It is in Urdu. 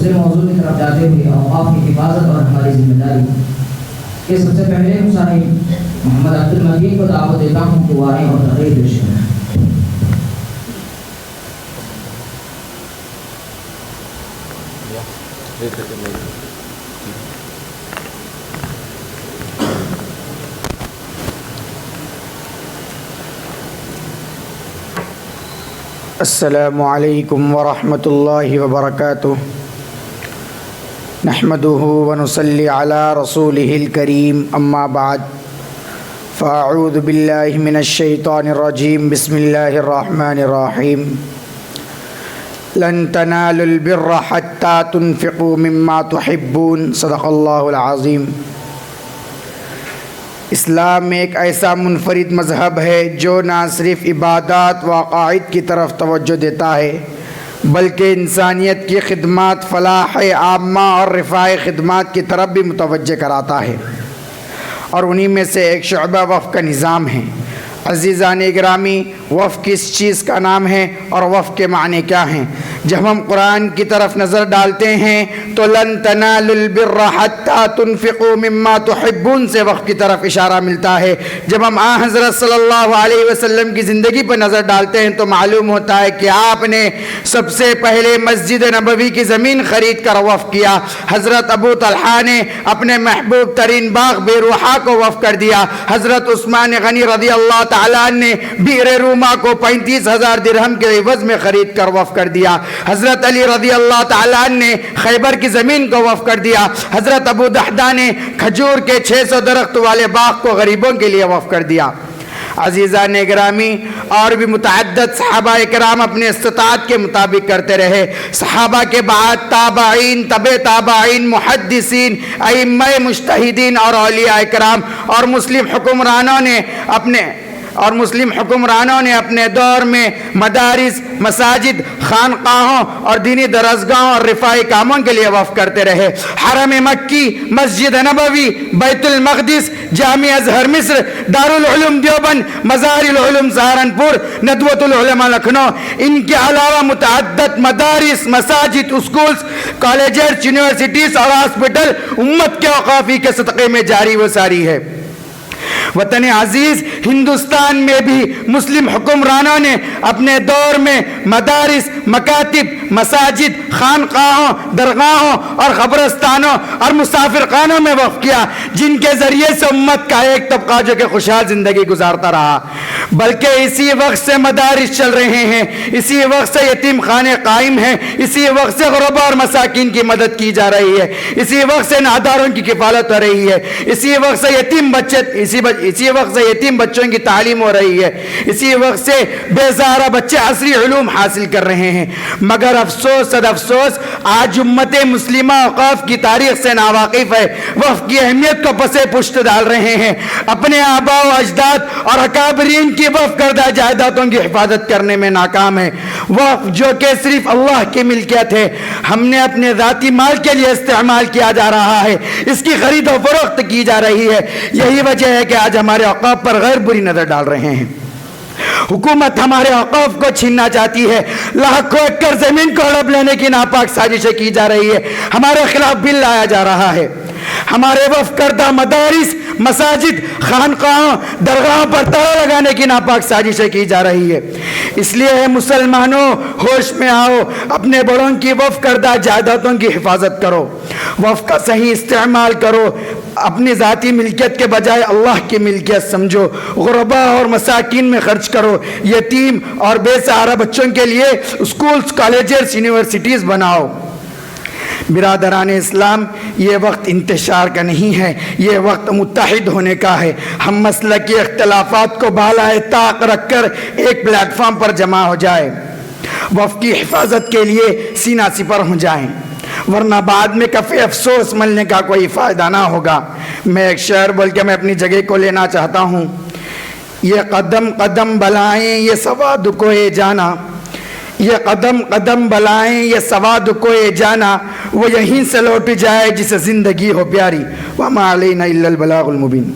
دوسرے موضوع کی طرف جاتے ہوئے اوقاف کی حفاظت اور ہماری ذمہ داری کے سب سے پہلے مصاحب محمد عبد المجید کو دعوت دیتا ہوں کہ وہ آئیں اور تقریر پیش کریں۔ السلام علیکم ورحمۃ اللہ وبرکاتہ۔ نحمده ونصلی علی رسولہ الکریم، اما بعد فاعوذ باللہ من الشیطان الرجیم، بسم اللہ الرحمن الرحیم۔ لن تنالوا البر حتى تنفقوا مما تحبون، صدق اللہ العظیم۔ اسلام ایک ایسا منفرد مذہب ہے جو نہ صرف عبادات و عقائد کی طرف توجہ دیتا ہے بلکہ انسانیت کی خدمات، فلاح عامہ اور رفاع خدمات کی طرف بھی متوجہ کراتا ہے، اور انہی میں سے ایک شعبہ وقف کا نظام ہے۔ عزیزان گرامی، وقف کس چیز کا نام ہے اور وقف کے معنی کیا ہیں؟ جب ہم قرآن کی طرف نظر ڈالتے ہیں تو لن تنالوا البر حتى تنفقوا مما تحبون سے وقف کی طرف اشارہ ملتا ہے۔ جب ہم حضرت صلی اللہ علیہ وسلم کی زندگی پر نظر ڈالتے ہیں تو معلوم ہوتا ہے کہ آپ نے سب سے پہلے مسجد نبوی کی زمین خرید کر وقف کیا۔ حضرت ابو طلحہ نے اپنے محبوب ترین باغ بیروحا کو وقف کر دیا۔ حضرت عثمان غنی رضی اللہ تعالیٰ نے بئر روما کو 35,000 درہم کے عوض میں خرید کر وقف کر دیا۔ حضرت علی رضی اللہ تعالیٰ نے خیبر کی زمین کو وقف کر دیا۔ حضرت ابو دحدہ نے کھجور کے 600 درخت والے باغ کو غریبوں کے لیے وقف کر دیا۔ عزیزان گرامی، اور بھی متعدد صحابہ کرام اپنے استطاعت کے مطابق کرتے رہے۔ صحابہ کے بعد تابعین، تبع تابعین، محدثین، ائمہ مجتہدین اور اولیاء کرام اور مسلم حکمرانوں نے اپنے دور میں مدارس، مساجد، خانقاہوں اور دینی درسگاہوں اور رفاعی کاموں کے لیے وقف کرتے رہے۔ حرم مکی، مسجد نبوی، بیت المقدس، جامع ازہر مصر، دارالعلوم دیوبند، مزار العلوم سہارنپور، ندوۃ العلماء لکھنؤ، ان کے علاوہ متعدد مدارس، مساجد، اسکولز، کالجز، یونیورسٹیز اور ہاسپٹل امت کے اوقافی کے صدقے میں جاری و ساری ہے۔ وطن عزیز ہندوستان میں بھی مسلم حکمرانوں نے اپنے دور میں مدارس، مکاتب، مساجد، خانقاہوں، درگاہوں اور قبرستانوں اور مسافر خانوں میں وقف کیا، جن کے ذریعے سے امت کا ایک طبقہ جو کہ خوشحال زندگی گزارتا رہا۔ بلکہ اسی وقت سے مدارس چل رہے ہیں، اسی وقت سے یتیم خانے قائم ہیں، اسی وقت سے غرباء اور مساکین کی مدد کی جا رہی ہے، اسی وقت سے ناداروں کی کفالت ہو رہی ہے، اسی وقت سے یتیم بچوں کی تعلیم ہو رہی ہے، اسی وقت سے بے سہارا بچے عصری علوم حاصل کر رہے ہیں۔ مگر افسوس صد افسوس، آج امت مسلمہ اوقاف کی تاریخ سے ناواقف ہے، وقف کی اہمیت کو پسے پشت ڈال رہے ہیں، اپنے آباء و اجداد اور اکابرین کی وقف کردہ جائیدادوں کی حفاظت کرنے میں ناکام ہے۔ وقف جو کہ صرف اللہ کی ملکیت ہے، ہم نے اپنے ذاتی مال کے لیے استعمال کیا جا رہا ہے، اس کی خرید و فروخت کی جا رہی ہے۔ یہی وجہ ہے کہ آج ہمارے اوقاف پر غیر بری نظر ڈال رہے ہیں۔ حکومت ہمارے اوقاف کو چھیننا چاہتی ہے، لاکھوں ایکڑ زمین کو ہڑپ لینے کی ناپاک سازشیں کی جا رہی ہے، ہمارے خلاف بل لایا جا رہا ہے۔ ہمارے وقف کردہ مدارس، مساجد، خانقاہوں، درگاہوں پر تالا لگانے کی ناپاک سازشیں کی جا رہی ہے۔ اس لیے ہے مسلمانوں، ہوش میں آؤ، اپنے بڑوں کی وقف کردہ جائیدادوں کی حفاظت کرو، وقف کا صحیح استعمال کرو، اپنی ذاتی ملکیت کے بجائے اللہ کی ملکیت سمجھو، غرباء اور مساکین میں خرچ کرو، یتیم اور بے سہارا بچوں کے لیے اسکولز، کالجز، یونیورسٹیز بناؤ۔ برادران اسلام، یہ وقت انتشار کا نہیں ہے، یہ وقت متحد ہونے کا ہے۔ ہم مسلکی اختلافات کو بالائے طاق رکھ کر ایک پلیٹ فارم پر جمع ہو جائیں، وقف کی حفاظت کے لیے سینہ سپر ہو جائیں، ورنہ بعد میں کفِ افسوس ملنے کا کوئی فائدہ نہ ہوگا۔ میں ایک شعر بول کے میں اپنی جگہ کو لینا چاہتا ہوں۔ یہ قدم قدم بلائیں یہ سواد کوئے جانا، یہ قدم قدم بلائیں یہ سواد کوئے جانا، وہ یہیں سے لوٹ جائے جسے زندگی ہو پیاری، وما علینا الا البلاغ المبین۔